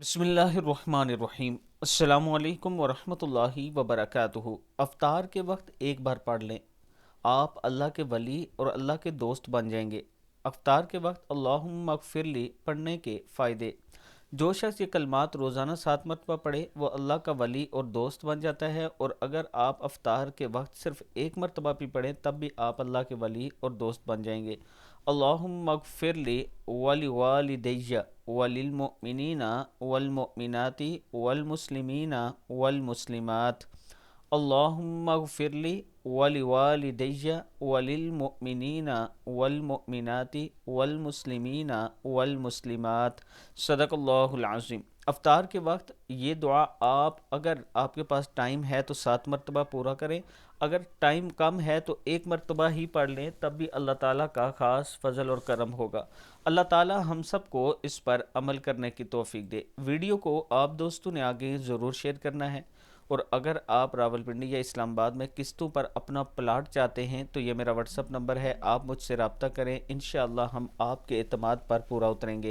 बिस्मिल्लाहिर्रहमानिर्रहीम। अस्सलामुअलैकुम वरहमतुल्लाहि वबरकातुहू। अफ्तार के वक्त एक बार पढ़ लें, आप अल्लाह के वली और अल्लाह के दोस्त बन जाएंगे। अफ्तार के वक्त अल्लाहुम्मा अग़फ़िरली पढ़ने के फ़ायदे। जो शख्स ये कलमात रोज़ाना 7 मरतबा पढ़े वो अल्लाह का वली और दोस्त बन जाता है, और अगर आप अफ्तार के वक्त सिर्फ 1 मरतबा भी पढ़ें तब भी आप अल्लाह के वली और दोस्त बन जाएंगे। अल्लाहुम्मा अग़फ़िरली वलिवालिदैया वलिलमुमिनीना वलमुमिनाति वलमुस्लिमीना वलमुस्लिमात। अल्लाहुम्मा अग़फ़िरली वलिवालिदैया वलिलमुमिनीना वलमुमिनाति वलमुस्लिमीना वलमुस्लिमात। सदक़ल्लाहुल अज़ीम। अफ्तार के वक्त ये दुआ आप, अगर आपके पास टाइम है तो 7 मरतबा पूरा करें, अगर टाइम कम है तो 1 मरतबा ही पढ़ लें, तब भी अल्लाह ताला का ख़ास फ़ज़ल और करम होगा। अल्लाह ताला हम सब को इस पर अमल करने की तौफ़ीक दे। वीडियो को आप दोस्तों ने आगे ज़रूर शेयर करना है, और अगर आप रावलपिंडी या इस्लामाबाद में किस्तों पर अपना प्लाट चाहते हैं तो ये मेरा व्हाट्सअप नंबर है, आप मुझसे रब्ता करें। इंशाअल्लाह हम आपके एतमाद पर पूरा उतरेंगे।